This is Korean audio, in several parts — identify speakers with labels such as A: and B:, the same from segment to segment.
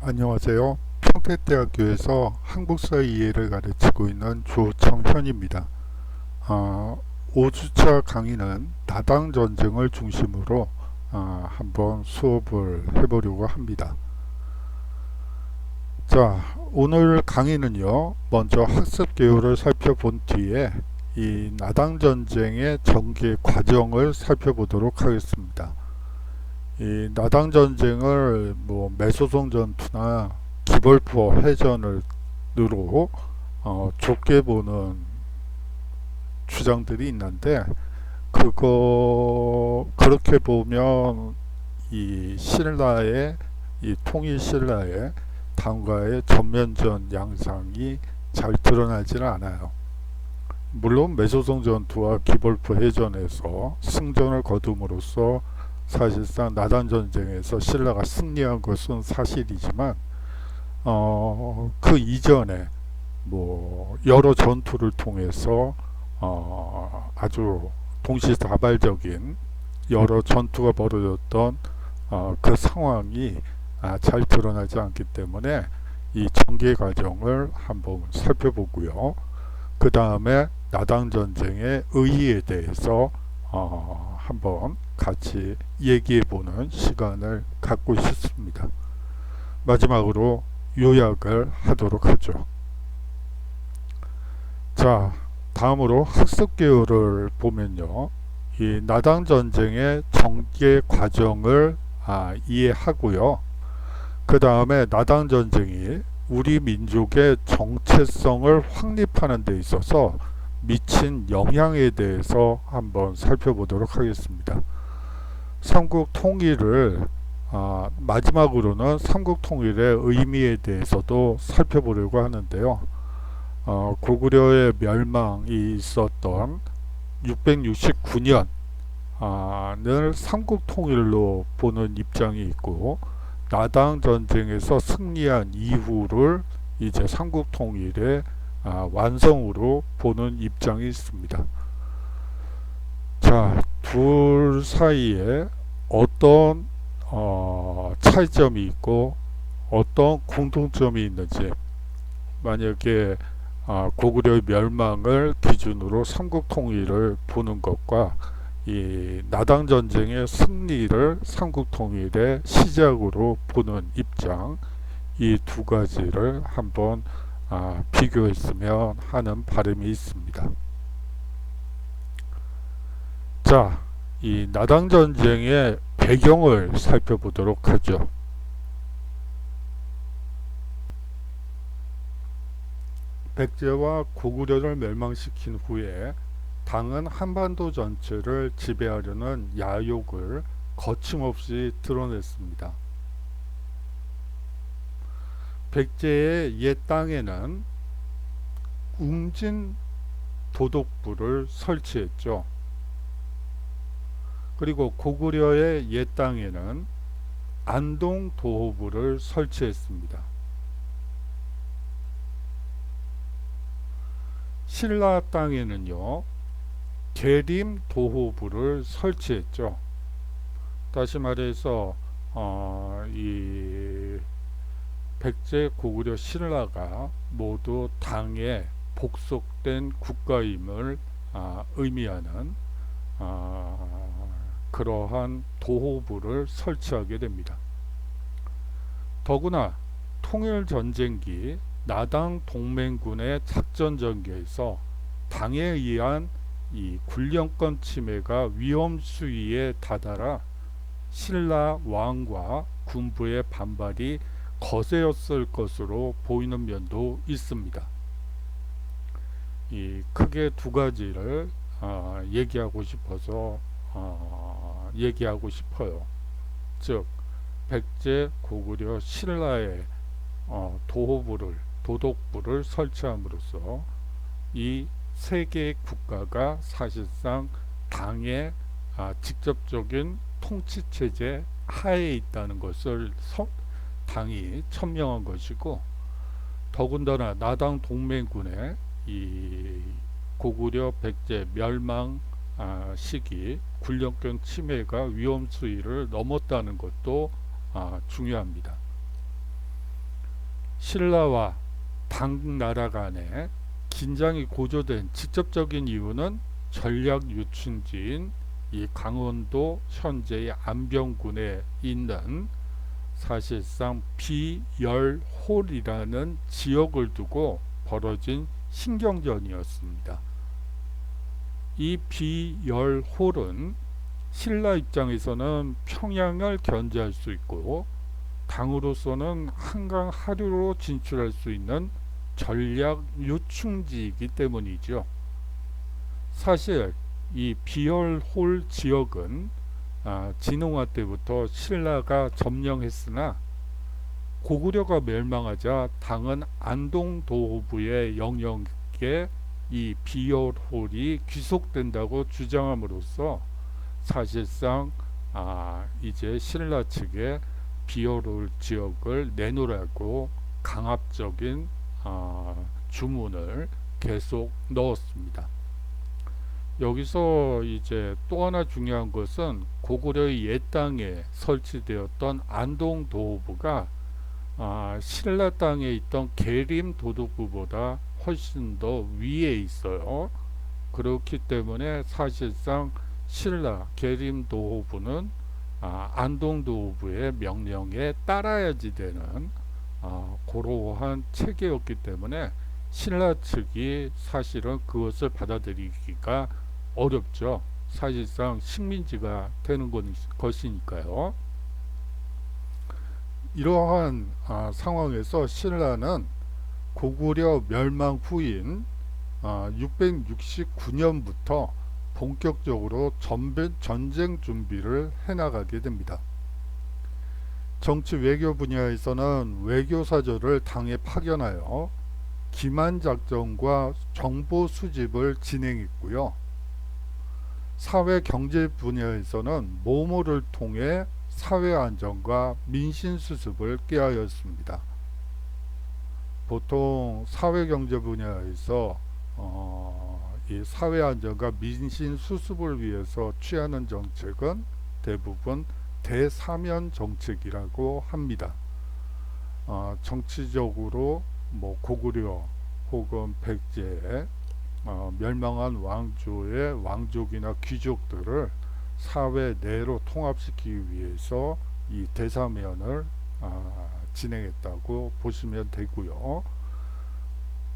A: 안녕하세요. 평택대학교에서 한국사 이해를 가르치고 있는 조청현입니다. 5주차 강의는 나당전쟁을 중심으로 한번 수업을 해보려고 합니다. 자, 오늘 강의는요, 먼저 학습 개요를 살펴본 뒤에 이 나당전쟁의 전개 과정을 살펴보도록 하겠습니다. 이 나당전쟁을 매소송 전투나 기벌포 해전으로 좁게 보는 주장들이 있는데, 그렇게 보면 이 신라의 이 통일 신라의 당과의 전면전 양상이 잘 드러나지는 않아요. 물론 매소송 전투와 기벌포 해전에서 승전을 거둠으로써 사실상 나단 전쟁에서 신라가 승리한 것은 사실이지만 그 이전에 여러 전투를 통해서 아주 동시다발적인 여러 전투가 벌어졌던 그 상황이 잘 드러나지 않기 때문에 이 전개 과정을 한번 살펴보고요. 그 다음에 나당 전쟁의 의의에 대해서 한번 같이 얘기해보는 시간을 갖고 싶습니다. 마지막으로 요약을 하도록 하죠. 자, 다음으로 학습 개요를 보면요, 이 나당 전쟁의 전개 과정을 이해하고요. 그 다음에 나당 전쟁이 우리 민족의 정체성을 확립하는 데 있어서 미친 영향에 대해서 한번 살펴보도록 하겠습니다. 삼국 통일을 마지막으로는 삼국 통일의 의미에 대해서도 살펴보려고 하는데요. 고구려의 멸망이 있었던 669년을 삼국 통일로 보는 입장이 있고, 나당 전쟁에서 승리한 이후를 이제 삼국 통일의 완성으로 보는 입장이 있습니다. 자, 둘 사이에 어떤 차이점이 있고 어떤 공통점이 있는지, 만약에 고구려의 멸망을 기준으로 삼국 통일을 보는 것과 이 나당 전쟁의 승리를 삼국 통일의 시작으로 보는 입장, 이 두 가지를 한번 비교했으면 하는 바람이 있습니다. 자, 이 나당 전쟁의 배경을 살펴보도록 하죠. 백제와 고구려를 멸망시킨 후에 당은 한반도 전체를 지배하려는 야욕을 거침없이 드러냈습니다. 백제의 옛 땅에는 웅진 도독부를 설치했죠. 그리고 고구려의 옛 땅에는 안동 도호부를 설치했습니다. 신라 땅에는요, 계림 도호부를 설치했죠. 다시 말해서 이 백제, 고구려, 신라가 모두 당에 복속된 국가임을 의미하는 그러한 도호부를 설치하게 됩니다. 더구나 통일전쟁기 나당 동맹군의 작전 전개에서 당에 의한 이 군령권 침해가 위험 수위에 다다라 신라 왕과 군부의 반발이 거세였을 것으로 보이는 면도 있습니다. 이 크게 두 가지를 얘기하고 싶어요. 즉, 백제, 고구려, 신라의 도독부를 설치함으로써 이 세 개의 국가가 사실상 당의 직접적인 통치체제 하에 있다는 것을 당이 천명한 것이고, 더군다나 나당 동맹군의 이 고구려 백제 멸망 시기 군령권 침해가 위험 수위를 넘었다는 것도 중요합니다. 신라와 당나라 간에 긴장이 고조된 직접적인 이유는 전략 요충지인 이 강원도 현재의 안병군에 있는 사실상 비열홀이라는 지역을 두고 벌어진 신경전이었습니다. 이 비열홀은 신라 입장에서는 평양을 견제할 수 있고 당으로서는 한강 하류로 진출할 수 있는 전략 요충지이기 때문이죠. 사실 이 비열홀 지역은 진흥화 때부터 신라가 점령했으나 고구려가 멸망하자 당은 안동도호부의 영역에 이 비열홀이 귀속된다고 주장함으로써 사실상 이제 신라 측에 비열홀 지역을 내놓으라고 강압적인 주문을 계속 넣었습니다. 여기서 이제 또 하나 중요한 것은 고구려의 옛 땅에 설치되었던 안동도호부가 신라 땅에 있던 계림도독부보다 훨씬 더 위에 있어요. 그렇기 때문에 사실상 신라 계림도호부는 안동도호부의 명령에 따라야지 되는 그러한 체계였기 때문에 신라 측이 사실은 그것을 받아들이기가 어렵죠. 사실상 식민지가 되는 것이니까요. 이러한 상황에서 신라는 고구려 멸망 후인 669년부터 본격적으로 전쟁 준비를 해나가게 됩니다. 정치 외교 분야에서는 외교사절을 당에 파견하여 기만작전과 정보 수집을 진행했고요. 사회 경제 분야에서는 모모를 통해 사회 안정과 민심 수습을 꾀하였습니다. 보통 사회 경제 분야에서 이 사회 안정과 민심 수습을 위해서 취하는 정책은 대부분 대사면 정책이라고 합니다. 정치적으로 고구려 혹은 백제 멸망한 왕조의 왕족이나 귀족들을 사회 내로 통합시키기 위해서 이 대사면을 진행했다고 보시면 되고요.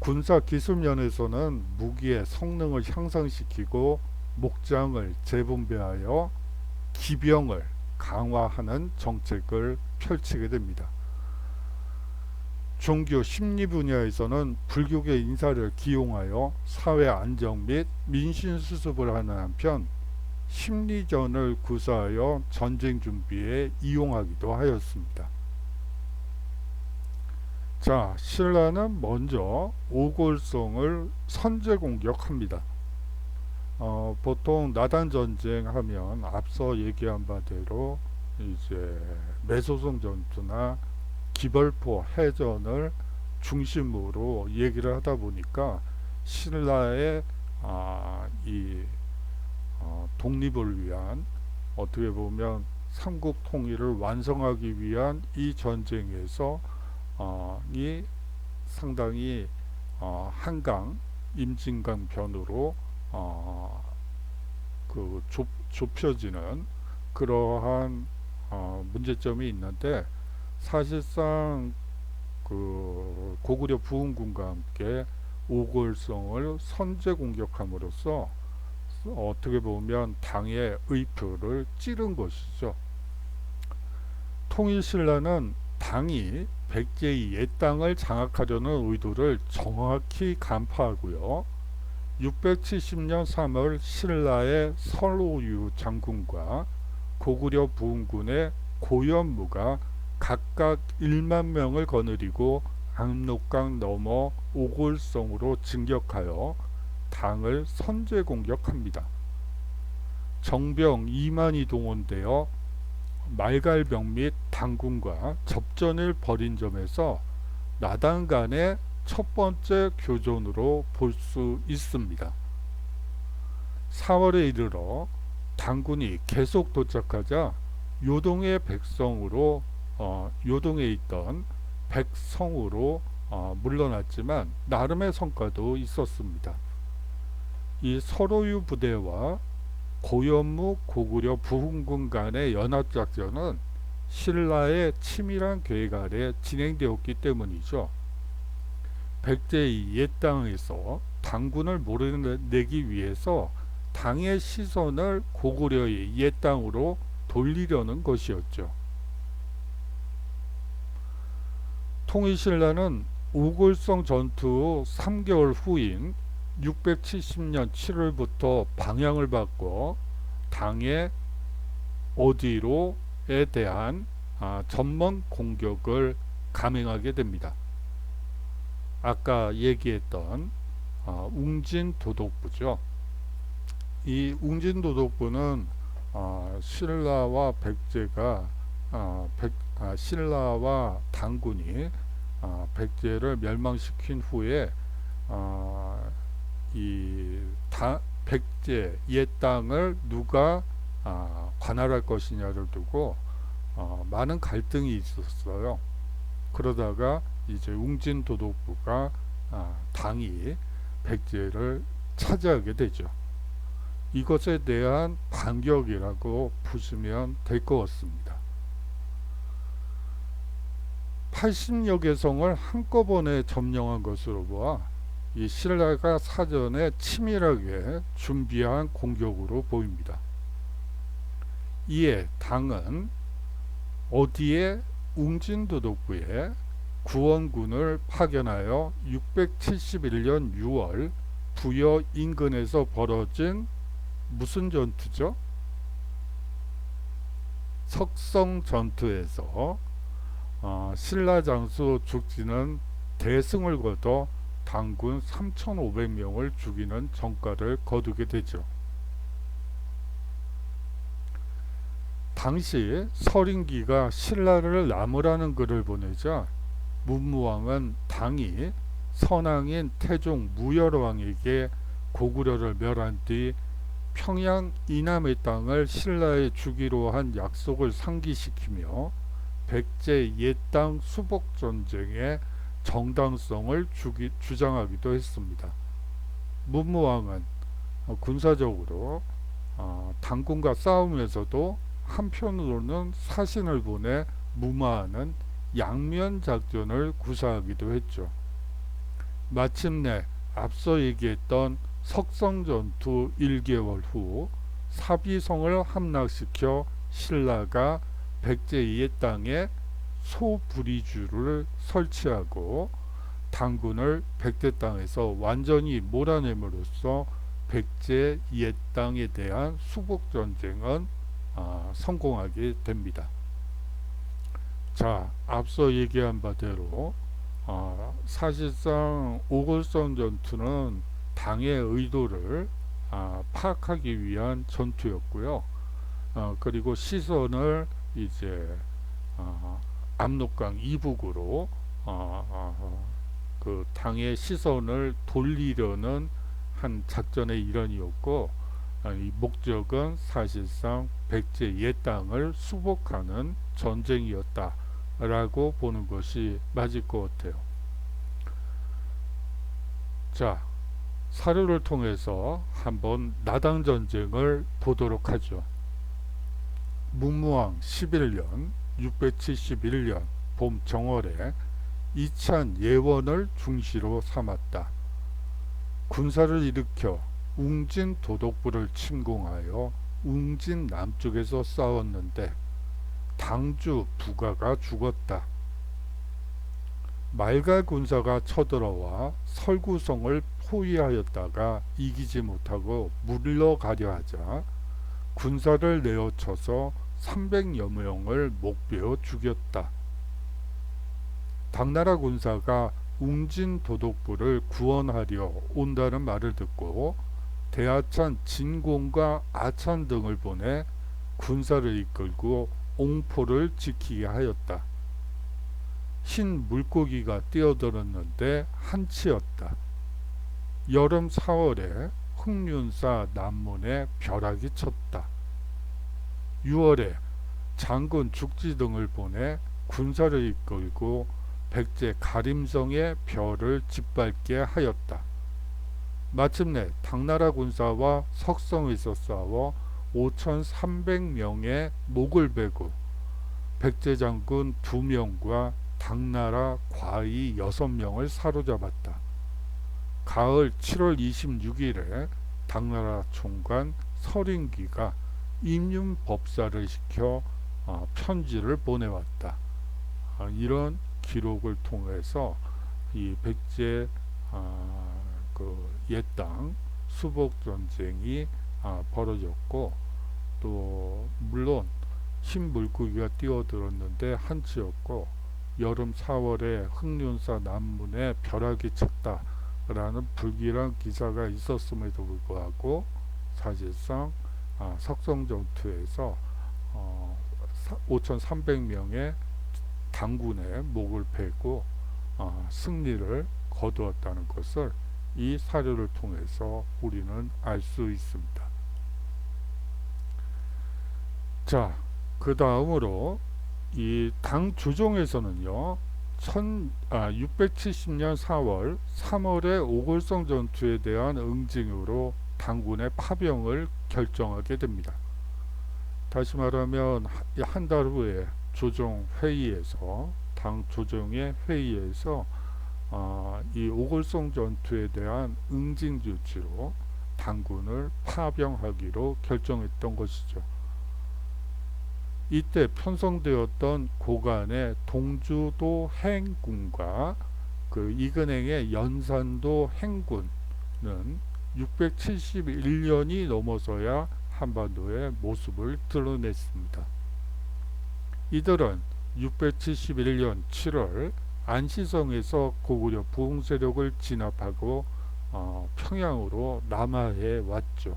A: 군사 기술 면에서는 무기의 성능을 향상시키고 목장을 재분배하여 기병을 강화하는 정책을 펼치게 됩니다. 종교 심리 분야에서는 불교계 인사를 기용하여 사회 안정 및 민심 수습을 하는 한편 심리전을 구사하여 전쟁 준비에 이용하기도 하였습니다. 자, 신라는 먼저 오골성을 선제 공격합니다. 보통 나단 전쟁 하면 앞서 얘기한 바대로 이제 매소성 전투나 기벌포 해전을 중심으로 얘기를 하다 보니까 신라의 독립을 위한 어떻게 보면 삼국 통일을 완성하기 위한 이 전쟁에서 이 상당히 한강 임진강 변으로 좁혀지는 그러한 문제점이 있는데 사실상 고구려 부흥군과 함께 오골성을 선제 공격함으로써 어떻게 보면 당의 의표를 찌른 것이죠. 통일신라는 당이 백제의 옛 땅을 장악하려는 의도를 정확히 간파하고요. 670년 3월 신라의 설오유 장군과 고구려 부흥군의 고현무가 각각 1만 명을 거느리고 압록강 넘어 오골성으로 진격하여 당을 선제 공격합니다. 정병 2만이 동원되어 말갈병 및 당군과 접전을 벌인 점에서 나당 간의 첫 번째 교전으로 볼 수 있습니다. 4월에 이르러 당군이 계속 도착하자 요동의 백성으로 요동에 있던 백성으로 물러났지만 나름의 성과도 있었습니다. 이 서로유 부대와 고현무, 고구려, 부흥군 간의 연합작전은 신라의 치밀한 계획 아래 진행되었기 때문이죠. 백제의 옛 땅에서 당군을 몰아내기 위해서 당의 시선을 고구려의 옛 땅으로 돌리려는 것이었죠. 통일신라는 우골성 전투 후 3개월 후인 670년 7월부터 방향을 바꿔 당의 어디로에 대한 전면 공격을 감행하게 됩니다. 아까 얘기했던 웅진도독부죠. 이 웅진도독부는 신라와 백제가 신라와 당군이 백제를 멸망시킨 후에 백제 옛 땅을 누가 관할할 것이냐를 두고 많은 갈등이 있었어요. 그러다가 이제 웅진도독부가 당이 백제를 차지하게 되죠. 이것에 대한 반격이라고 보시면 될 것 같습니다. 80여 개 성을 한꺼번에 점령한 것으로 보아 이 신라가 사전에 치밀하게 준비한 공격으로 보입니다. 이에 당은 어디에 웅진도독부에 구원군을 파견하여 671년 6월 부여 인근에서 벌어진 무슨 전투죠? 석성 전투에서 신라 장수 죽지는 대승을 거둬 당군 3,500명을 죽이는 전과를 거두게 되죠. 당시 서린기가 신라를 나무라는 글을 보내자 문무왕은 당이 선왕인 태종 무열왕에게 고구려를 멸한 뒤 평양 이남의 땅을 신라에 주기로 한 약속을 상기시키며 백제 옛 땅 수복 전쟁의 정당성을 주장하기도 했습니다. 문무왕은 군사적으로 당군과 싸우면서도 한편으로는 사신을 보내 무마하는 양면 작전을 구사하기도 했죠. 마침내 앞서 얘기했던 석성전투 1개월 후 사비성을 함락시켜 신라가 백제 옛 땅에 소부리주를 설치하고 당군을 백제 땅에서 완전히 몰아냄으로써 백제 옛 땅에 대한 수복 전쟁은 성공하게 됩니다. 자, 앞서 얘기한 바대로 사실상 오골성 전투는 당의 의도를 파악하기 위한 전투였고요. 그리고 시선을 이제 압록강 이북으로 그 당의 시선을 돌리려는 한 작전의 일환이었고, 이 목적은 사실상 백제 옛 땅을 수복하는 전쟁이었다라고 보는 것이 맞을 것 같아요. 자, 사료를 통해서 한번 나당 전쟁을 보도록 하죠. 문무왕 11년 671년 봄 정월에 이찬 예원을 중시로 삼았다. 군사를 일으켜 웅진 도독부를 침공하여 웅진 남쪽에서 싸웠는데 당주 부가가 죽었다. 말갈 군사가 쳐들어와 설구성을 포위하였다가 이기지 못하고 물러가려 하자 군사를 내어쳐서 300여 명을 목베어 죽였다. 당나라 군사가 웅진 도독부를 구원하려 온다는 말을 듣고 대하찬 진공과 아찬 등을 보내 군사를 이끌고 옹포를 지키게 하였다. 흰 물고기가 뛰어들었는데 한치였다. 여름 4월에 흑륜사 남문에 벼락이 쳤다. 6월에 장군 죽지 등을 보내 군사를 이끌고 백제 가림성의 별을 짓밟게 하였다. 마침내 당나라 군사와 석성에서 싸워 5,300명의 목을 베고 백제 장군 2명과 당나라 과의 6명을 사로잡았다. 가을 7월 26일에 당나라 총관 서린기가 임윤법사를 시켜 편지를 보내왔다. 이런 기록을 통해서 이 백제 그 옛땅 수복 전쟁이 벌어졌고, 또 물론 흰 물고기가 뛰어들었는데 한치였고, 여름 4월에 흑륜사 남문에 벼락이 쳤다라는 불길한 기사가 있었음에도 불구하고 사실상 석성전투에서 5,300명의 당군의 목을 베고 승리를 거두었다는 것을 이 사료를 통해서 우리는 알 수 있습니다. 자, 그 다음으로 이 당 주종에서는요, 670년 4월, 3월의 오골성 전투에 대한 응징으로 당군의 파병을 결정하게 됩니다. 다시 말하면 한 달 후에 조정 회의에서, 당 조정의 회의에서 이 오골성 전투에 대한 응징 조치로 당군을 파병하기로 결정했던 것이죠. 이때 편성되었던 고간의 동주도 행군과 그 이근행의 연산도 행군은 671년이 넘어서야 한반도의 모습을 드러냈습니다. 이들은 671년 7월 안시성에서 고구려 부흥 세력을 진압하고 평양으로 남하해 왔죠.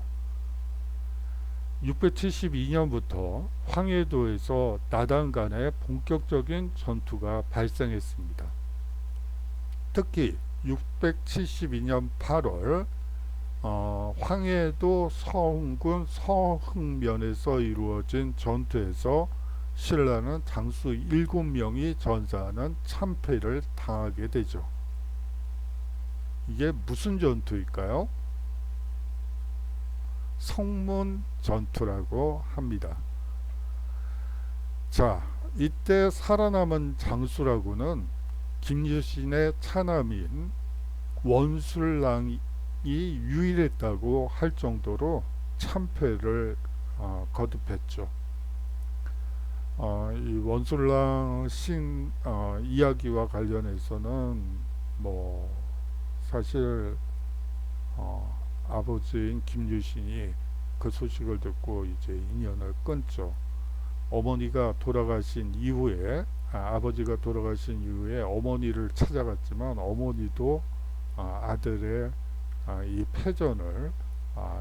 A: 672년부터 황해도에서 나당 간의 본격적인 전투가 발생했습니다. 특히 672년 8월 황해도 서흥군 서흥면에서 이루어진 전투에서 신라는 장수 7명이 전사하는 참패를 당하게 되죠. 이게 무슨 전투일까요? 성문 전투라고 합니다. 자, 이때 살아남은 장수라고는 김유신의 차남인 원술랑이 유일했다고 할 정도로 참패를 거듭했죠. 이 원술랑 이야기와 관련해서는 뭐 사실 아버지인 김유신이 그 소식을 듣고 이제 인연을 끊죠. 어머니가 돌아가신 이후에 아버지가 돌아가신 이후에 어머니를 찾아갔지만 어머니도 아들의 이 패전을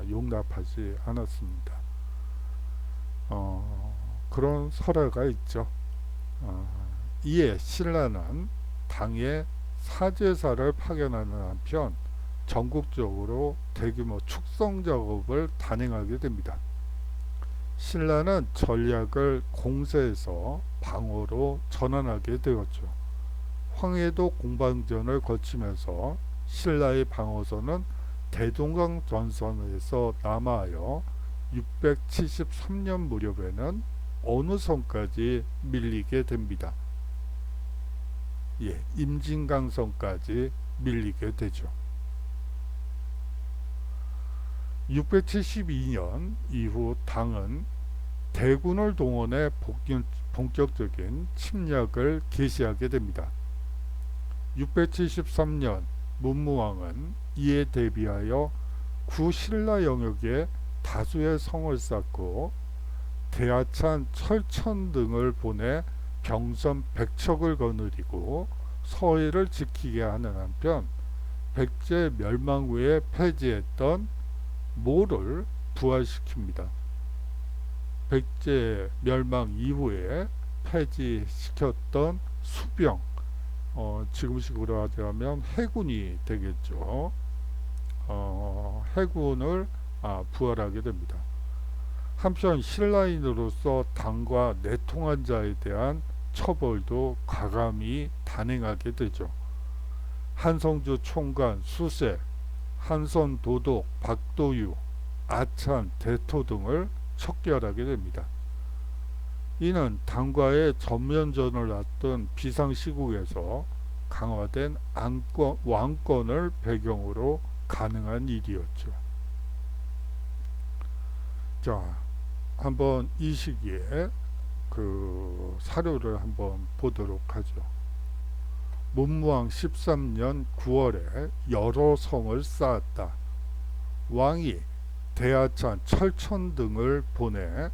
A: 용납하지 않았습니다. 그런 설화가 있죠. 이에 신라는 당에 사제사를 파견하는 한편 전국적으로 대규모 축성 작업을 단행하게 됩니다. 신라는 전략을 공세에서 방어로 전환하게 되었죠. 황해도 공방전을 거치면서 신라의 방어선은 대동강 전선에서 남하여 673년 무렵에는 어느 선까지 밀리게 됩니다. 임진강선까지 밀리게 되죠. 672년 이후 당은 대군을 동원해 본격적인 침략을 개시하게 됩니다. 673년 문무왕은 이에 대비하여 구신라 영역에 다수의 성을 쌓고 대하찬, 철천 등을 보내 병선 100척을 거느리고 서해를 지키게 하는 한편 백제 멸망 후에 폐지했던 모를 부활시킵니다. 백제 멸망 이후에 폐지시켰던 수병, 지금식으로 하자면 해군이 되겠죠. 해군을 부활하게 됩니다. 한편 신라인으로서 당과 내통한 자에 대한 처벌도 과감히 단행하게 되죠. 한성주 총관, 수세, 한선 도독, 박도유, 아찬, 대토 등을 척결하게 됩니다. 이는 당과의 전면전을 놨던 비상시국에서 강화된 왕권을 배경으로 가능한 일이었죠. 자, 한번 이 시기에 그 사료를 한번 보도록 하죠. 문무왕 13년 9월에 여러 성을 쌓았다. 왕이 대하찬, 철천 등을 보내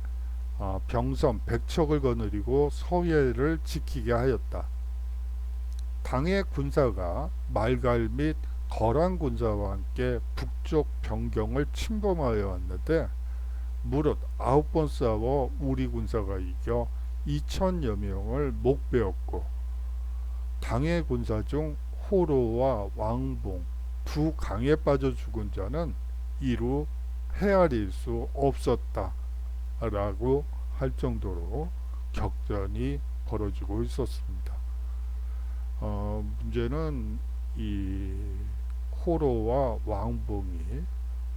A: 병선 100척을 거느리고 서예를 지키게 하였다. 당의 군사가 말갈 및 거란 군사와 함께 북쪽 변경을 침범하여 왔는데 무릇 9번 싸워 우리 군사가 이겨 2천여 명을 목베었고 당의 군사 중 호로와 왕봉 두 강에 빠져 죽은 자는 이루 헤아릴 수 없었다 라고 할 정도로 격전이 벌어지고 있었습니다. 문제는 이 호로와 왕봉이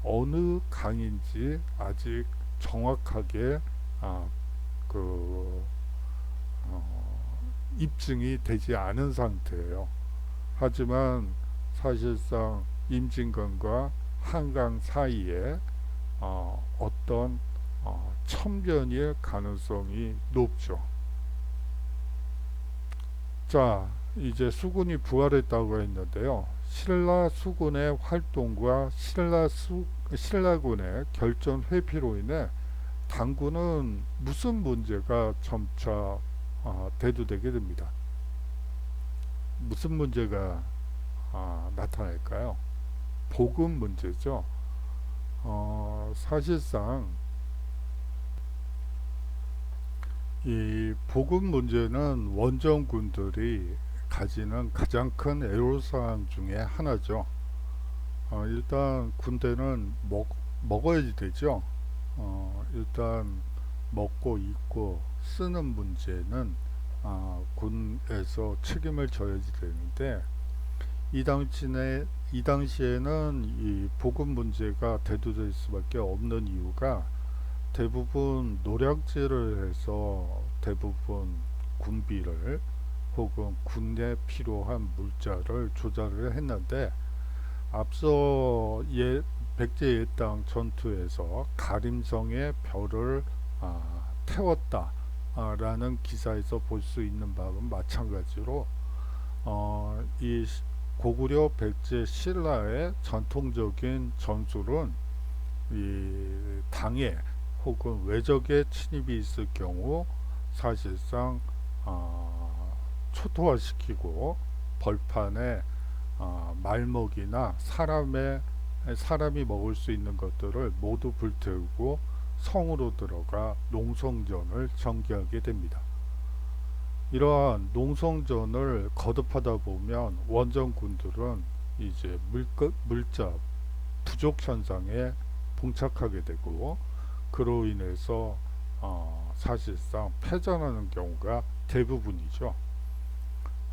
A: 어느 강인지 아직 정확하게 입증이 되지 않은 상태예요. 하지만 사실상 임진강과 한강 사이에 어떤 천변일 가능성이 높죠. 자, 이제 수군이 부활했다고 했는데요. 신라 수군의 활동과 신라군의 결전 회피로 인해 당군은 무슨 문제가 점차 대두되게 됩니다. 무슨 문제가 나타날까요? 보급 문제죠. 사실상 이 보급 문제는 원정군들이 가지는 가장 큰 애로사항 중에 하나죠. 일단 군대는 먹어야지 되죠. 일단 먹고 입고 쓰는 문제는 군에서 책임을 져야지 되는데 이 당시에는 이 보급 문제가 대두될 수밖에 없는 이유가 대부분 노량진을 해서 대부분 군비를 혹은 군에 필요한 물자를 조달을 했는데 앞서 백제 예당 전투에서 가림성에 별을 태웠다 라는 기사에서 볼 수 있는 바와 마찬가지로 이 고구려 백제 신라의 전통적인 전술은 이 당에 혹은 외적의 침입이 있을 경우 사실상 초토화시키고 벌판에 말먹이나 사람이 먹을 수 있는 것들을 모두 불태우고 성으로 들어가 농성전을 전개하게 됩니다. 이러한 농성전을 거듭하다 보면 원정군들은 이제 물자 부족 현상에 봉착하게 되고 그로 인해서 사실상 패전하는 경우가 대부분이죠.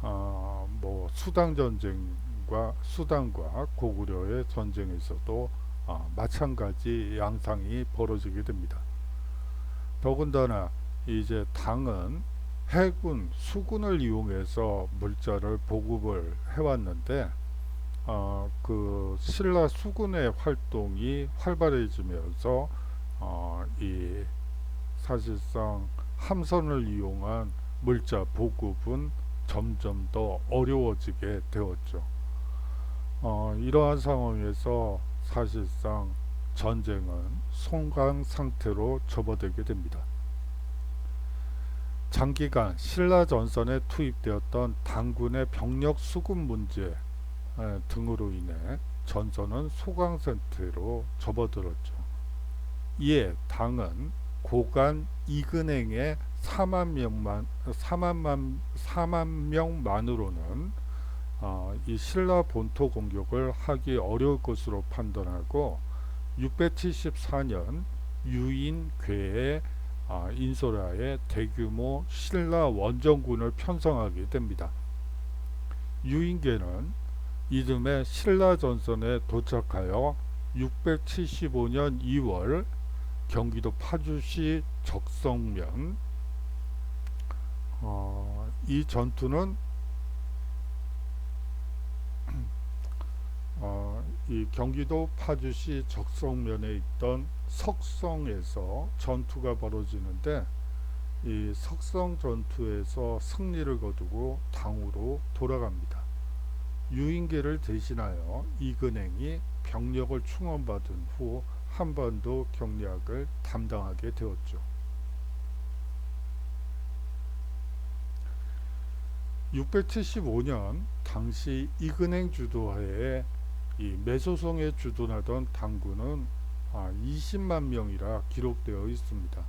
A: 뭐 수당과 고구려의 전쟁에서도 마찬가지 양상이 벌어지게 됩니다. 더군다나 이제 당은 해군, 수군을 이용해서 물자를 보급을 해왔는데 그 신라 수군의 활동이 활발해지면서 이 사실상 함선을 이용한 물자 보급은 점점 더 어려워지게 되었죠. 이러한 상황에서 사실상 전쟁은 송강 상태로 접어들게 됩니다. 장기간 신라 전선에 투입되었던 당군의 병력 수급 문제 등으로 인해 전선은 소강 상태로 접어들었죠. 이에 당은 고간 이근행의 4만 명만으로는 이 신라 본토 공격을 하기 어려울 것으로 판단하고 674년 유인 괴에 인소라의 대규모 신라 원정군을 편성하게 됩니다. 유인계는 이듬해 신라 전선에 도착하여 675년 2월 경기도 파주시 적성면, 이 전투는 이 경기도 파주시 적성면에 있던 석성에서 전투가 벌어지는데, 이 석성 전투에서 승리를 거두고 당으로 돌아갑니다. 유인계를 대신하여 이근행이 병력을 충원받은 후 한반도 경략을 담당하게 되었죠. 675년 당시 이근행 주도하에 이 매소성에 주둔하던 당군은 20만 명이라 기록되어 있습니다.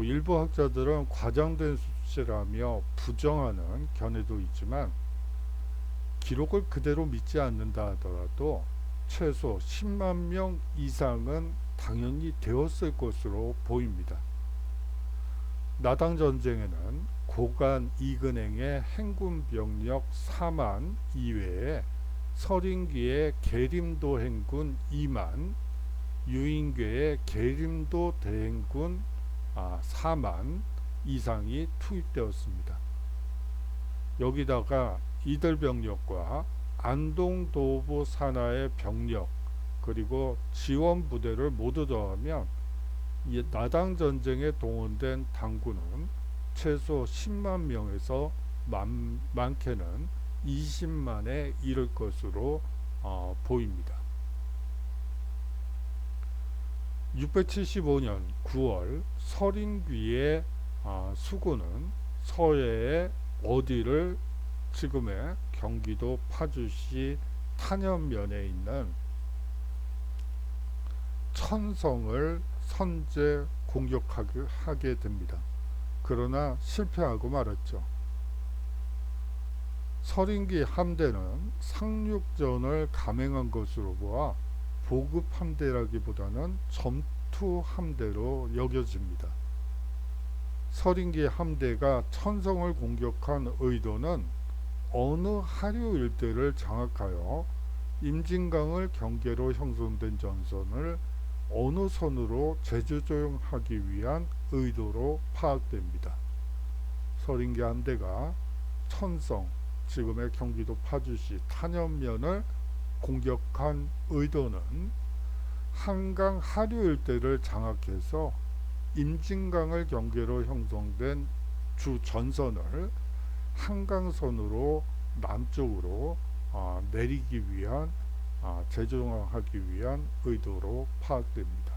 A: 일부 학자들은 과장된 수치라며 부정하는 견해도 있지만, 기록을 그대로 믿지 않는다 하더라도 최소 10만 명 이상은 당연히 되었을 것으로 보입니다. 나당 전쟁에는 고관 이근행의 행군 병력 4만 이외에 서린기의 계림도 행군 2만, 유인궤의 계림도 대행군 4만 이상이 투입되었습니다. 여기다가 이들 병력과 안동도부 산하의 병력, 그리고 지원 부대를 모두 더하면 이 나당 전쟁에 동원된 당군은 최소 10만 명에서 많게는 20만에 이를 것으로 보입니다. 675년 9월 서린귀의 수군은 서해의 어디를 지금의 경기도 파주시 탄현면에 있는 천성을 선제 공격하게 됩니다. 그러나 실패하고 말았죠. 서린기 함대는 상륙전을 감행한 것으로 보아 보급 함대라기보다는 전투 함대로 여겨집니다. 서린기 함대가 천성을 공격한 의도는 어느 하류 일대를 장악하여 임진강을 경계로 형성된 전선을 어느 선으로 재조정하기 위한 의도로 파악됩니다. 서린기 함대가 천성, 지금의 경기도 파주시 탄현면을 공격한 의도는 한강 하류 일대를 장악해서 임진강을 경계로 형성된 주 전선을 한강선으로 남쪽으로 내리기 위한, 재조정하기 위한 의도로 파악됩니다.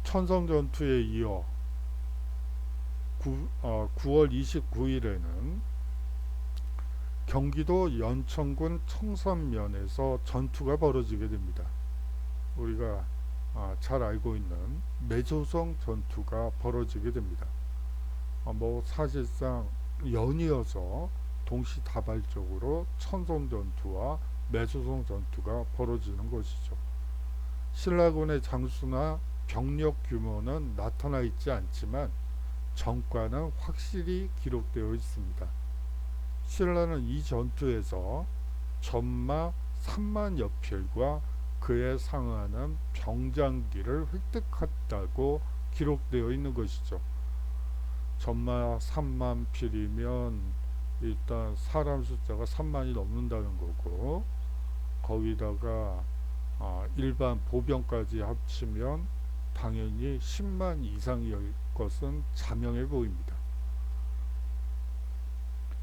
A: 천성 전투에 이어 9월 29일에는 경기도 연천군 청산면에서 전투가 벌어지게 됩니다. 우리가 잘 알고 있는 매조성 전투가 벌어지게 됩니다. 사실상 연이어서 동시다발적으로 천성 전투와 매조성 전투가 벌어지는 것이죠. 신라군의 장수나 병력 규모는 나타나 있지 않지만 전과는 확실히 기록되어 있습니다. 신라는 이 전투에서 전마 3만 여필과 그에 상하는 병장기를 획득했다고 기록되어 있는 것이죠. 전마 3만 필이면 일단 사람 숫자가 3만이 넘는다는 거고, 거기다가 일반 보병까지 합치면 당연히 10만 이상일 것은 자명해 보입니다.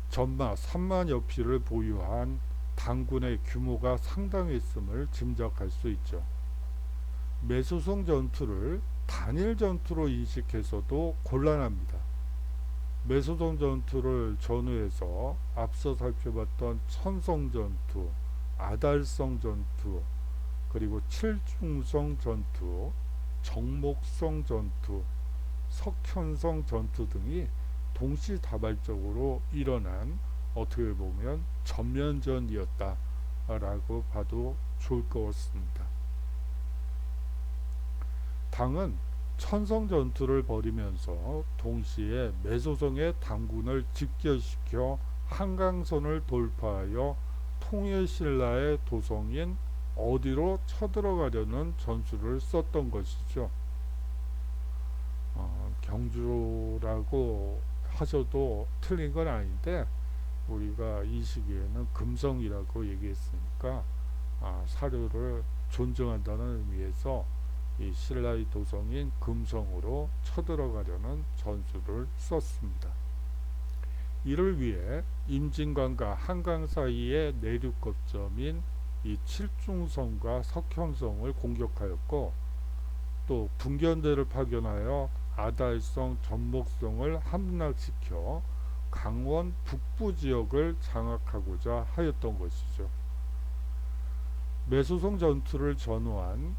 A: 전마 3만 여필을 보유한 당군의 규모가 상당했음을 짐작할 수 있죠. 매소성 전투를 단일 전투로 인식해서도 곤란합니다. 매소성 전투를 전후해서 앞서 살펴봤던 천성 전투, 아달성 전투, 그리고 칠중성 전투, 정목성 전투, 석현성 전투 등이 동시다발적으로 일어난, 어떻게 보면 전면전이었다라고 봐도 좋을 것 같습니다. 당은 천성 전투를 벌이면서 동시에 매소성의 당군을 집결시켜 한강선을 돌파하여 통일신라의 도성인 어디로 쳐들어가려는 전술을 썼던 것이죠. 경주라고 하셔도 틀린 건 아닌데 우리가 이 시기에는 금성이라고 얘기했으니까 사료를 존중한다는 의미에서 이 신라의 도성인 금성으로 쳐들어가려는 전술을 썼습니다. 이를 위해 임진관과 한강 사이의 내륙 거점인 이 칠중성과 석현성을 공격하였고, 또 분견대를 파견하여 아달성, 전목성을 함락시켜 강원 북부 지역을 장악하고자 하였던 것이죠. 매소성 전투를 전후한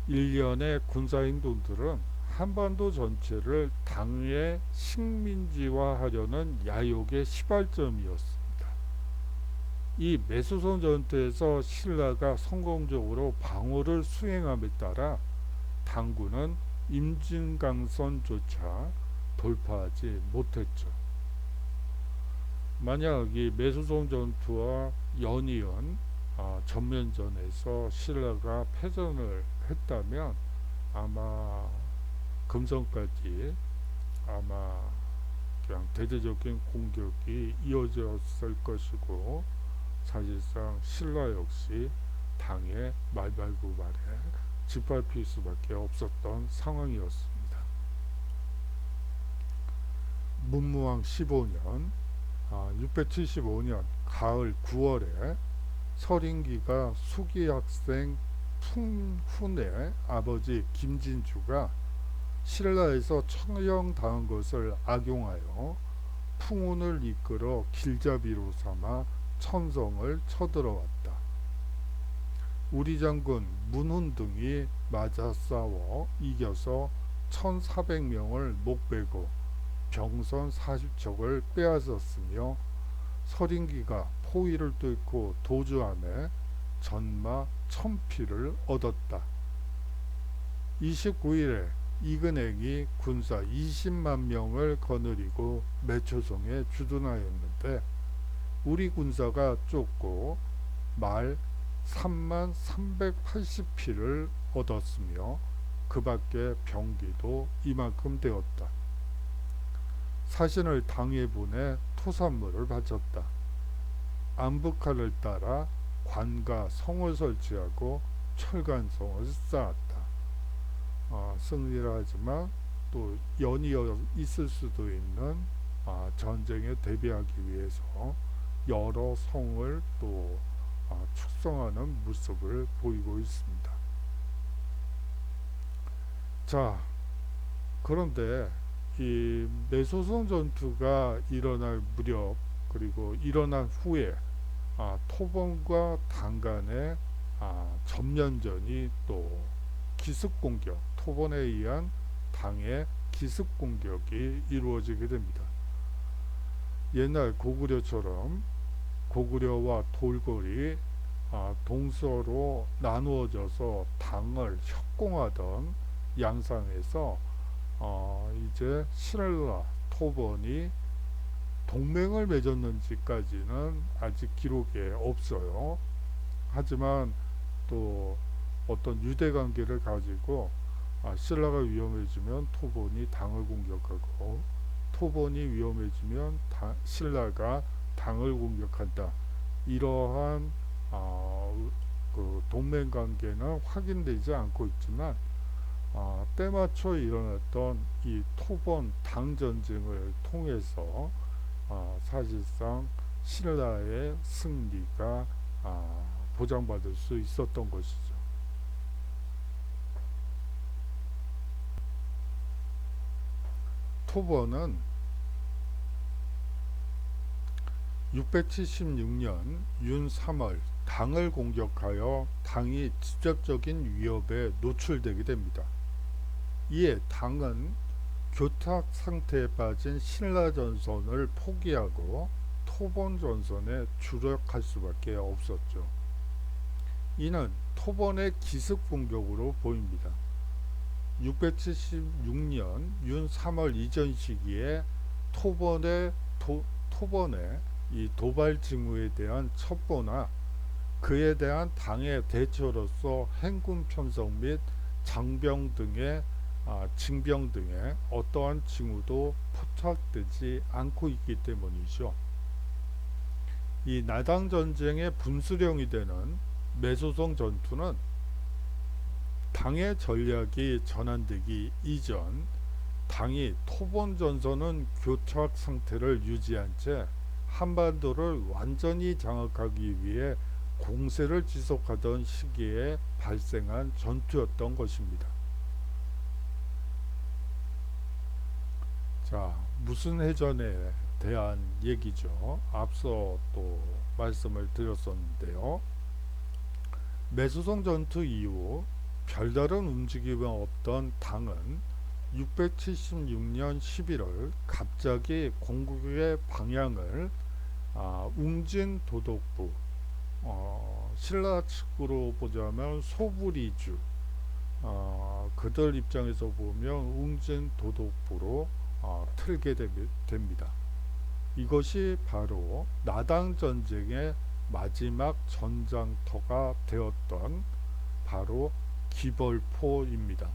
A: 일련의 군사행동들은 한반도 전체를 당의 식민지화하려는 야욕의 시발점이었습니다. 이 매소성 전투에서 신라가 성공적으로 방어를 수행함에 따라 당군은 임진강선조차 돌파하지 못했죠. 만약 이 매소성 전투와 연이은 전면전에서 신라가 패전을 했다면 아마 금성까지 아마 그냥 대대적인 공격이 이어졌을 것이고, 사실상 신라 역시 당의 말발굽발에 짓밟힐 수밖에 없었던 상황이었습니다. 문무왕 15년 675년 가을 9월에 서린기가 수기 학생 풍훈의 아버지 김진주가 신라에서 처형당한 것을 악용하여 풍훈을 이끌어 길잡이로 삼아 천성을 쳐들어왔다. 우리 장군 문훈 등이 맞아 싸워 이겨서 1400명을 목베고 병선 40척을 빼앗았으며, 서린기가 포위를 뚫고 도주함에 전마 1000피를 얻었다. 29일에 이근행이 군사 20만 명을 거느리고 매초성에 주둔하였는데 우리 군사가 쫓고 말 3만 380피를 얻었으며 그 밖에 병기도 이만큼 되었다. 사신을 당에 보내 토산물을 바쳤다. 안북한을 따라 관과 성을 설치하고 철간성을 쌓았다. 승리를 하지만 또 연이어 있을 수도 있는 전쟁에 대비하기 위해서 여러 성을 또 축성하는 모습을 보이고 있습니다. 자, 그런데 이 매소성 전투가 일어날 무렵, 그리고 일어난 후에 토본과 당 간의 전면전이 또 기습공격, 토본에 의한 당의 기습공격이 이루어지게 됩니다. 옛날 고구려처럼 고구려와 돌궐이 동서로 나누어져서 당을 협공하던 양상에서 이제 신라, 토본이 동맹을 맺었는지까지는 아직 기록에 없어요. 하지만 또 어떤 유대관계를 가지고 신라가 위험해지면 토본이 당을 공격하고, 토본이 위험해지면 신라가 당을 공격한다. 이러한 그 동맹관계는 확인되지 않고 있지만 때맞춰 일어났던 이 토본 당 전쟁을 통해서 사실상 신라의 승리가 보장받을 수 있었던 것이죠. 토본은 676년 윤 3월 당을 공격하여 당이 직접적인 위협에 노출되게 됩니다. 이에 당은 교탁 상태에 빠진 신라 전선을 포기하고 토본 전선에 주력할 수밖에 없었죠. 이는 토본의 기습 공격으로 보입니다. 676년 윤 3월 이전 시기에 토번의 토번의 이 도발 징후에 대한 첩보나 그에 대한 당의 대처로서 행군 편성 및 장병 등의 징병 등의 어떠한 징후도 포착되지 않고 있기 때문이죠. 이 나당 전쟁의 분수령이 되는 매소성 전투는 당의 전략이 전환되기 이전 당이 토본 전선은 교착 상태를 유지한 채 한반도를 완전히 장악하기 위해 공세를 지속하던 시기에 발생한 전투였던 것입니다. 자, 무슨 해전에 대한 얘기죠. 앞서 또 말씀을 드렸었는데요. 매수성 전투 이후 별다른 움직임이 없던 당은 676년 11월 갑자기 공국의 방향을 웅진 도독부, 신라 측으로 보자면 소부리주, 그들 입장에서 보면 웅진 도독부로 틀게 됩니다. 이것이 바로 나당 전쟁의 마지막 전장터가 되었던 바로 기벌포입니다.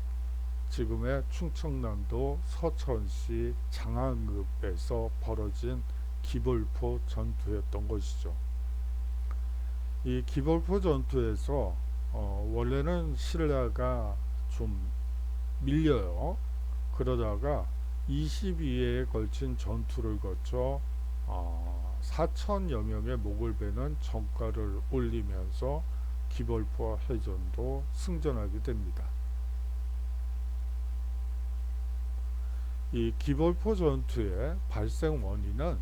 A: 지금의 충청남도 서천시 장항읍에서 벌어진 기벌포 전투였던 것이죠. 이 기벌포 전투에서 원래는 신라가 좀 밀려요. 그러다가 22회에 걸친 전투를 거쳐 4천여 명의 목을 베는 전과를 올리면서 기벌포 해전도 승전하게 됩니다. 이 기벌포 전투의 발생 원인은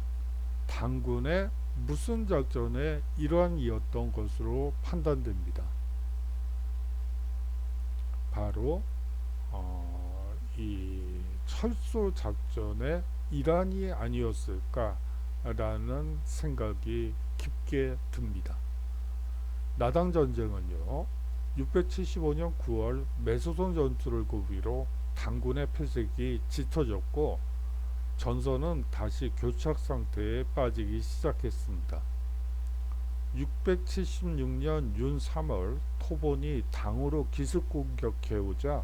A: 당군의 무슨 작전의 일환이었던 것으로 판단됩니다. 바로 이 철수 작전의 일환이 아니었을까라는 생각이 깊게 듭니다. 나당 전쟁은요, 675년 9월 매소선 전투를 고비로 당군의 패색이 짙어졌고 전선은 다시 교착 상태에 빠지기 시작했습니다. 676년 윤 3월 토본이 당으로 기습 공격해오자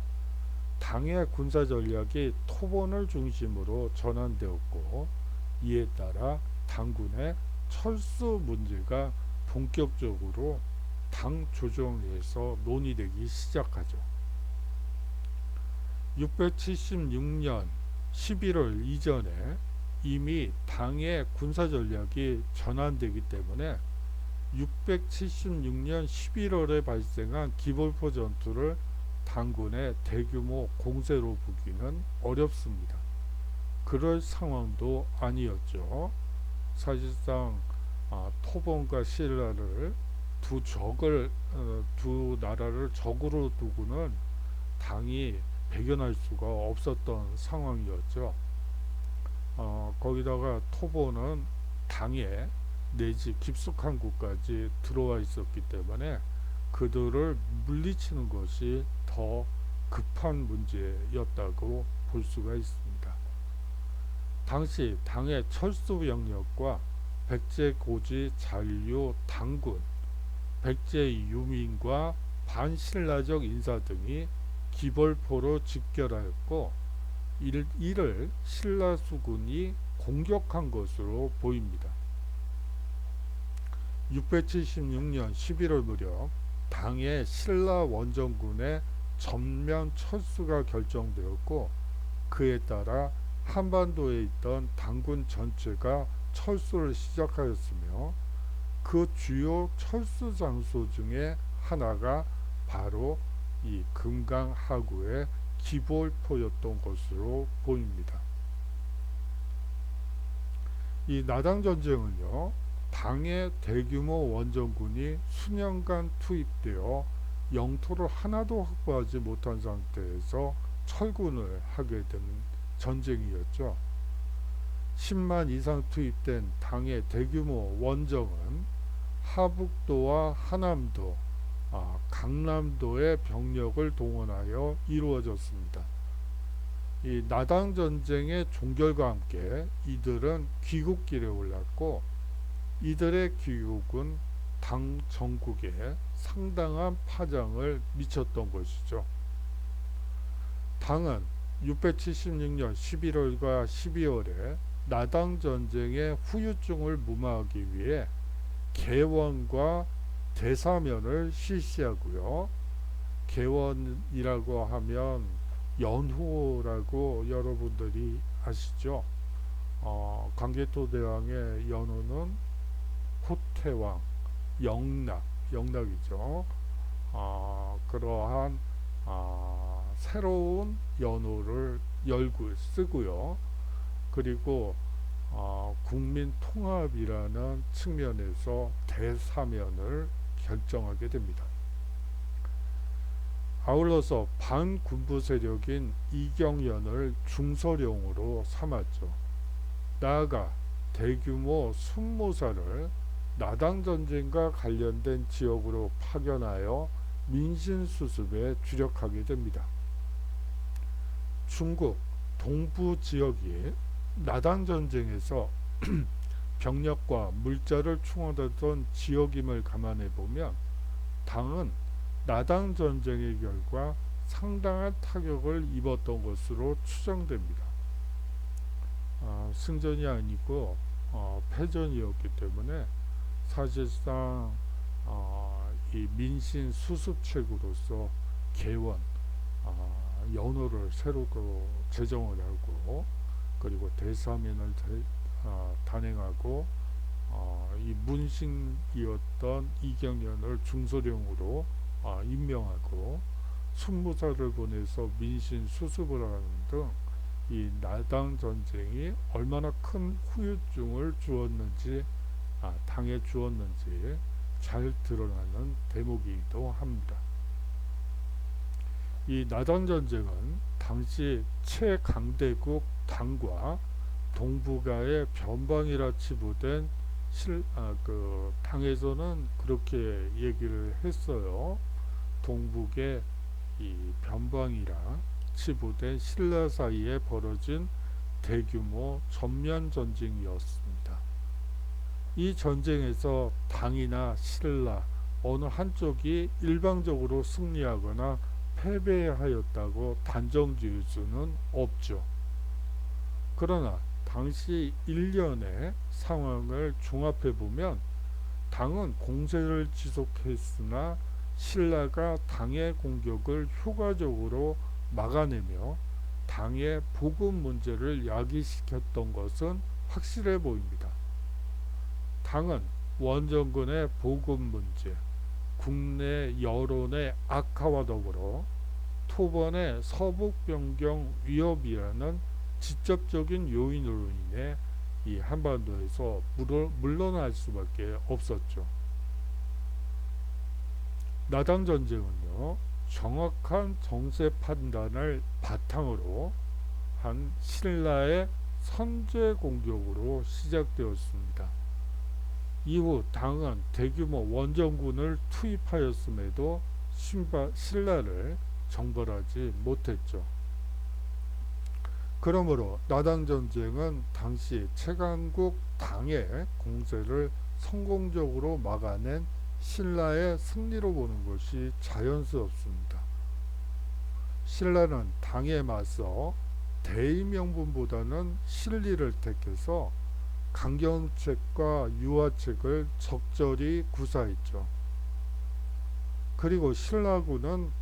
A: 당의 군사 전략이 토본을 중심으로 전환되었고 이에 따라 당군의 철수 문제가 본격적으로 당 조정에서 논의되기 시작하죠. 676년 11월 이전에 이미 당의 군사 전략이 전환되기 때문에 676년 11월에 발생한 기벌포 전투를 당군의 대규모 공세로 보기는 어렵습니다. 그럴 상황도 아니었죠. 사실상 토본과 신라를 두 나라를 적으로 두고는 당이 배견할 수가 없었던 상황이었죠. 거기다가 토본은 당에 내지 깊숙한 곳까지 들어와 있었기 때문에 그들을 물리치는 것이 더 급한 문제였다고 볼 수가 있습니다. 당시 당의 철수 병력과 백제고지 잔류 당군, 백제 유민과 반신라적 인사 등이 기벌포로 집결하였고 이를 신라 수군이 공격한 것으로 보입니다. 676년 11월 무렵 당의 신라 원정군의 전면 철수가 결정되었고 그에 따라 한반도에 있던 당군 전체가 철수를 시작하였으며 그 주요 철수 장소 중에 하나가 바로 이 금강 하구의 기벌포였던 것으로 보입니다. 이 나당 전쟁은요, 당의 대규모 원정군이 수년간 투입되어 영토를 하나도 확보하지 못한 상태에서 철군을 하게 된 전쟁이었죠. 10만 이상 투입된 당의 대규모 원정은 하북도와 하남도, 강남도의 병력을 동원하여 이루어졌습니다. 이 나당 전쟁의 종결과 함께 이들은 귀국길에 올랐고, 이들의 귀국은 당 전국에 상당한 파장을 미쳤던 것이죠. 당은 676년 11월과 12월에 나당 전쟁의 후유증을 무마하기 위해 개원과 대사면을 실시하고요. 개원이라고 하면 연호라고 여러분들이 아시죠? 광개토대왕의 연호는 호태왕, 영락이죠. 그러한 새로운 연호를 쓰고요. 그리고 국민 통합이라는 측면에서 대사면을 결정하게 됩니다. 아울러서 반군부 세력인 이경연을 중서령으로 삼았죠. 나아가 대규모 순모사를 나당전쟁과 관련된 지역으로 파견하여 민심수습에 주력하게 됩니다. 중국 동부 지역이 나당전쟁에서 병력과 물자를 충원하던 지역임을 감안해 보면 당은 나당 전쟁의 결과 상당한 타격을 입었던 것으로 추정됩니다. 승전이 아니고 패전이었기 때문에 사실상 이 민심 수습책으로서 개원, 연호를 새로 제정을 하고, 그리고 대사면을 단행하고, 이 문신이었던 이경연을 중서령으로 임명하고, 순무사를 보내서 민심 수습을 하는 등 이 나당 전쟁이 얼마나 큰 후유증을 주었는지, 당에 주었는지 잘 드러나는 대목이기도 합니다. 이 나당 전쟁은 당시 최강대국 당과 동북아의 변방이라 치부된 당에서는 그렇게 얘기를 했어요. 동북의 이 변방이라 치부된 신라 사이에 벌어진 대규모 전면 전쟁이었습니다. 이 전쟁에서 당이나 신라 어느 한쪽이 일방적으로 승리하거나 패배하였다고 단정 지을 수는 없죠. 그러나 당시 일련의 상황을 종합해 보면 당은 공세를 지속했으나 신라가 당의 공격을 효과적으로 막아내며 당의 보급 문제를 야기시켰던 것은 확실해 보입니다. 당은 원정군의 보급 문제, 국내 여론의 악화와 더불어 토번의 서북 변경 위협이라는 직접적인 요인으로 인해 이 한반도에서 물러날 수밖에 없었죠. 나당 전쟁은요, 정확한 정세 판단을 바탕으로 한 신라의 선제 공격으로 시작되었습니다. 이후 당은 대규모 원정군을 투입하였음에도 신라를 정벌하지 못했죠. 그러므로 나당 전쟁은 당시 최강국 당의 공세를 성공적으로 막아낸 신라의 승리로 보는 것이 자연스럽습니다. 신라는 당에 맞서 대의명분보다는 실리를 택해서 강경책과 유화책을 적절히 구사했죠. 그리고 신라군은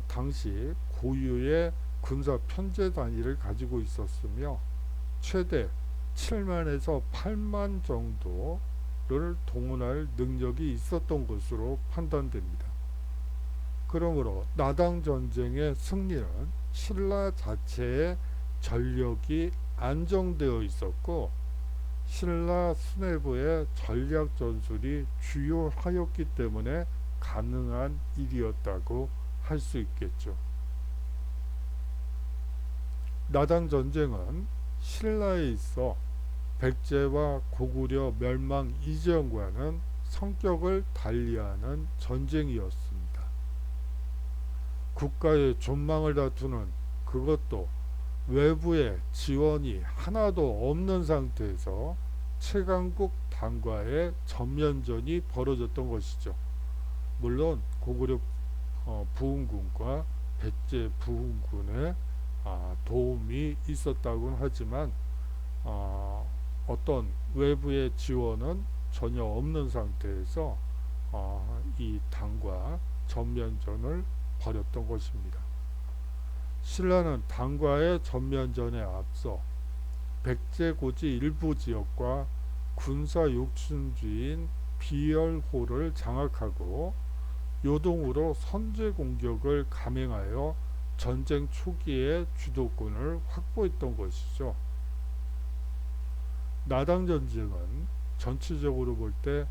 A: 당시 고유의 군사 편제 단위를 가지고 있었으며 최대 7만에서 8만 정도를 동원할 능력이 있었던 것으로 판단됩니다. 그러므로 나당 전쟁의 승리는 신라 자체의 전력이 안정되어 있었고 신라 수뇌부의 전략 전술이 주요하였기 때문에 가능한 일이었다고 할 수 있겠죠. 나당 전쟁은 신라에 있어 백제와 고구려 멸망 이전과는 성격을 달리하는 전쟁이었습니다. 국가의 존망을 다투는, 그것도 외부의 지원이 하나도 없는 상태에서 최강국 당과의 전면전이 벌어졌던 것이죠. 물론 고구려 부흥군과 백제 부흥군의 도움이 있었다고는 하지만 어떤 외부의 지원은 전혀 없는 상태에서 이 당과 전면전을 벌였던 것입니다. 신라는 당과의 전면전에 앞서 백제고지 일부 지역과 군사 욕심주의인 비열호를 장악하고 요동으로 선제 공격을 감행하여 전쟁 초기에 주도권을 확보했던 것이죠. 나당 전쟁은 전체적으로 볼 때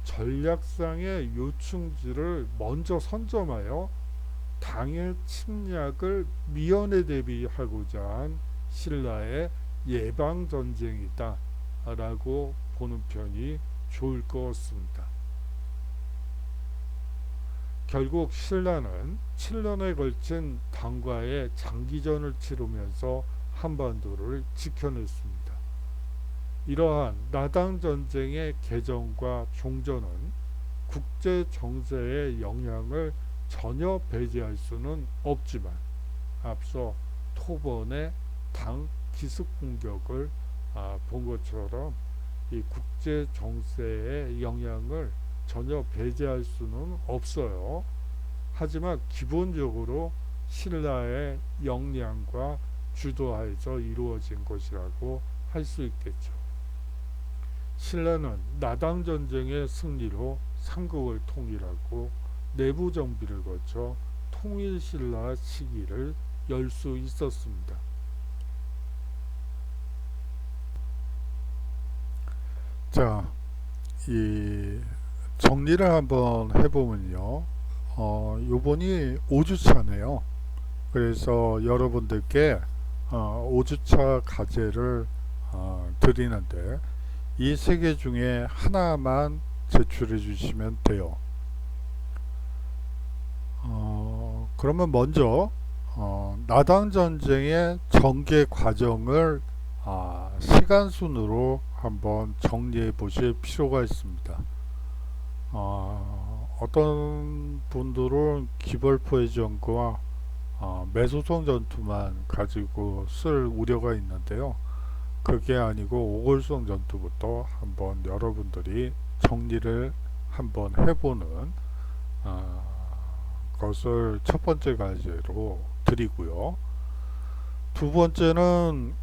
A: 전략상의 요충지를 먼저 선점하여 당의 침략을 미연에 대비하고자 한 신라의 예방전쟁이다 라고 보는 편이 좋을 것 같습니다. 결국 신라는 7년에 걸친 당과의 장기전을 치르면서 한반도를 지켜냈습니다. 이러한 나당 전쟁의 개정과 종전은 국제 정세의 영향을 전혀 배제할 수는 없지만 앞서 토번의 당 기습 공격을 본 것처럼 이 국제 정세의 영향을 전혀 배제할 수는 없어요. 하지만 기본적으로 신라의 역량과 주도하에서 이루어진 것이라고 할 수 있겠죠. 신라는 나당 전쟁의 승리로 삼국을 통일하고 내부 정비를 거쳐 통일 신라 시기를 열 수 있었습니다. 자, 이 정리를 한번 해보면요. 요번이 5주차네요. 그래서 여러분들께 5주차 과제를 드리는데 이 세 개 중에 하나만 제출해 주시면 돼요. 그러면 먼저 나당 전쟁의 전개 과정을 시간 순으로 한번 정리해 보실 필요가 있습니다. 어떤 분들은 기벌포의 전투와 매소성 전투만 가지고 쓸 우려가 있는데요. 그게 아니고 오골성 전투부터 한번 여러분들이 정리를 한번 해보는 것을 첫 번째 과제로 드리고요. 두 번째는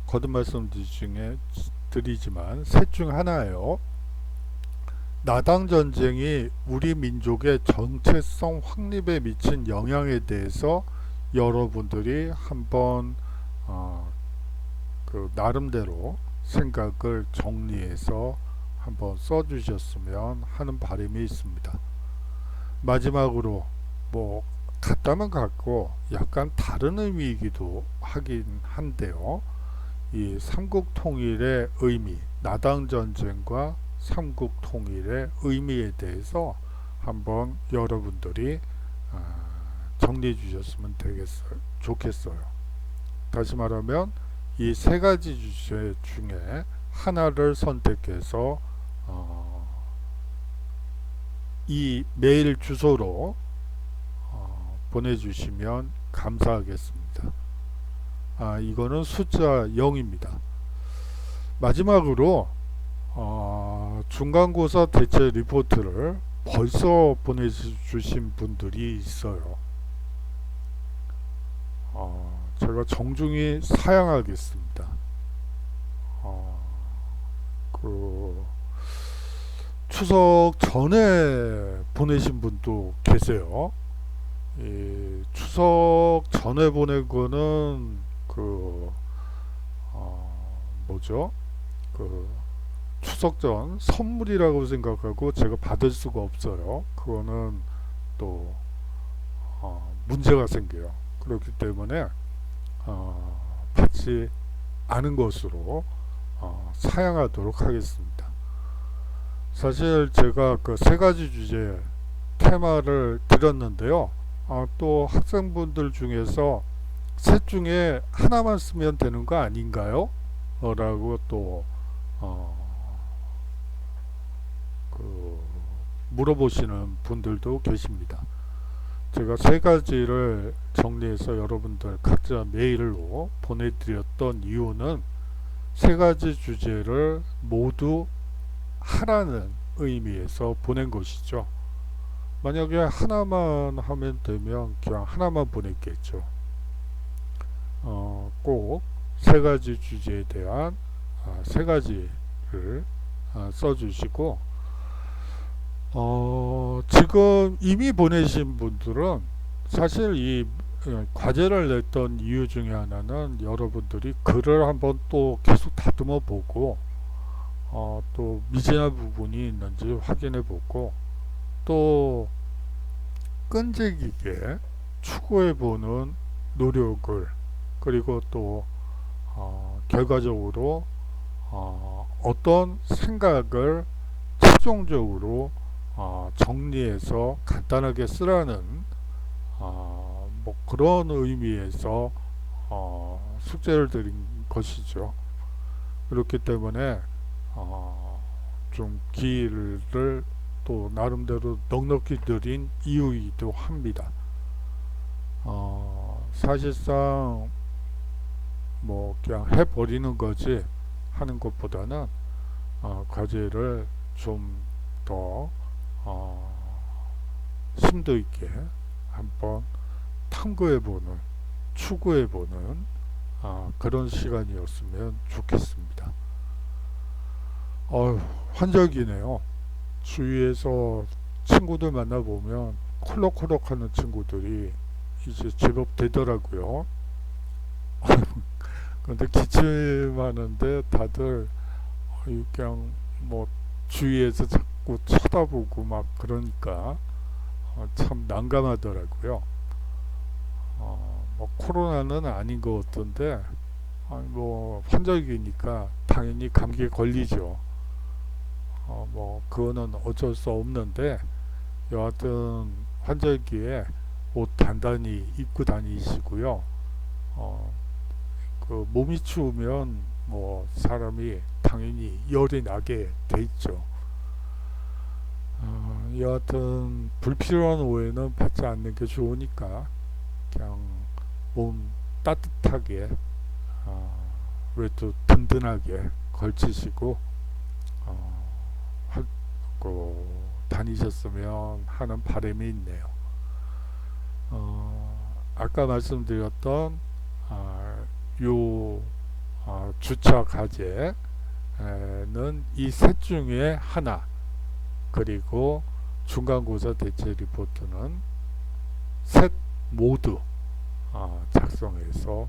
A: 거듭 말씀드리지만 셋 중 하나예요. 나당 전쟁이 우리 민족의 정체성 확립에 미친 영향에 대해서 여러분들이 한번 그 나름대로 생각을 정리해서 한번 써주셨으면 하는 바람이 있습니다. 마지막으로 뭐 같다면 같고 약간 다른 의미이기도 하긴 한데요. 이 삼국통일의 의미, 나당전쟁과 삼국통일의 의미에 대해서 한번 여러분들이 정리해 주셨으면 좋겠어요. 다시 말하면 이 세 가지 주제 중에 하나를 선택해서 이 메일 주소로 보내주시면 감사하겠습니다. 이거는 숫자 0입니다. 마지막으로 중간고사 대체 리포트를 벌써 보내주신 분들이 있어요. 제가 정중히 사양하겠습니다. 그 추석 전에 보내신 분도 계세요. 추석 전에 보낸 거는 그 뭐죠? 그 추석 전 선물이라고 생각하고 제가 받을 수가 없어요. 그거는 또 문제가 생겨요. 그렇기 때문에 받지 않은 것으로 사양하도록 하겠습니다. 사실 제가 그 세 가지 주제 테마를 드렸는데요. 또 학생분들 중에서 셋 중에 하나만 쓰면 되는 거 아닌가요? 라고 또 어, 그 물어보시는 분들도 계십니다. 제가 세 가지를 정리해서 여러분들 각자 메일로 보내드렸던 이유는 세 가지 주제를 모두 하라는 의미에서 보낸 것이죠. 만약에 하나만 하면 되면 그냥 하나만 보냈겠죠. 꼭 세 가지 주제에 대한 세 가지를 써주시고, 지금 이미 보내신 분들은 사실 이 과제를 냈던 이유 중에 하나는 여러분들이 글을 한번 또 계속 다듬어 보고 또 미진한 부분이 있는지 확인해 보고 또 끈질기게 추구해 보는 노력을, 그리고 또 결과적으로 어떤 생각을 최종적으로 정리해서 간단하게 쓰라는 뭐 그런 의미에서 숙제를 드린 것이죠. 그렇기 때문에 좀 기회를 또 나름대로 넉넉히 드린 이유이기도 합니다. 사실상 뭐 그냥 해버리는 거지 하는 것보다는 과제를 좀 더 심도 있게 한번 탐구해보는, 추구해보는 그런 시간이었으면 좋겠습니다. 환절기네요. 주위에서 친구들 만나보면 콜록콜록 하는 친구들이 이제 제법 되더라고요. 그런데 기침하는데 다들 그냥 뭐 주위에서 자꾸 쳐다보고 막 그러니까 참 난감하더라고요. 뭐 코로나는 아닌 것 같던데 뭐 환절기니까 당연히 감기에 걸리죠. 뭐 그거는 어쩔 수 없는데 여하튼 환절기에 옷 단단히 입고 다니시고요. 그 몸이 추우면 뭐 사람이 당연히 열이 나게 돼 있죠. 여하튼 불필요한 오해는 받지 않는 게 좋으니까 그냥 몸 따뜻하게 외투 든든하게 걸치시고 다니셨으면 하는 바람이 있네요. 아까 말씀드렸던 요 주차 과제는 이 셋 중에 하나, 그리고 중간고사 대체 리포트는 셋 모두 작성해서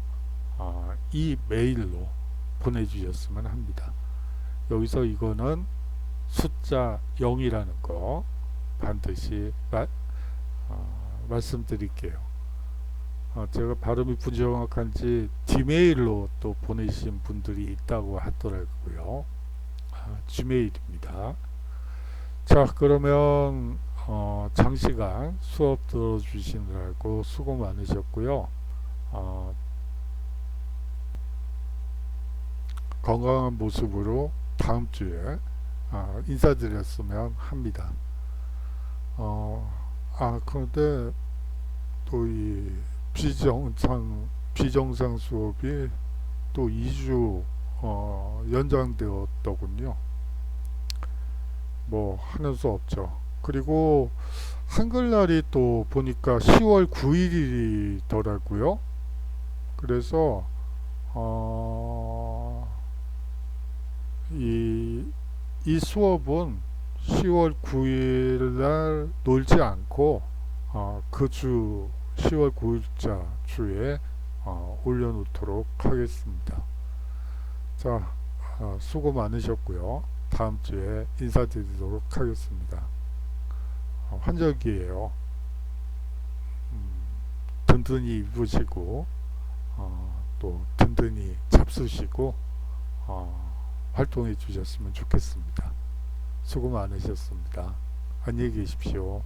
A: 이 메일로 보내주셨으면 합니다. 여기서 이거는 숫자 0이라는 거 반드시 말씀드릴게요. 제가 발음이 부정확한지 디메일로 또 보내신 분들이 있다고 하더라고요. 지메일입니다. 자, 그러면 장시간 수업 들어주시느라고 수고 많으셨고요. 건강한 모습으로 다음 주에 인사드렸으면 합니다. 그런데 또 이 비정상 수업이 또 2주 연장되었더군요. 뭐 하는 수 없죠. 그리고 한글날이 또 보니까 10월 9일이더라고요. 그래서 이 수업은 10월 9일날 놀지 않고 그 주 10월 9일자 주에 올려놓도록 하겠습니다. 자, 수고 많으셨고요. 다음 주에 인사드리도록 하겠습니다. 환절기예요. 든든히 입으시고 또 든든히 잡수시고 활동해 주셨으면 좋겠습니다. 수고 많으셨습니다. 안녕히 계십시오.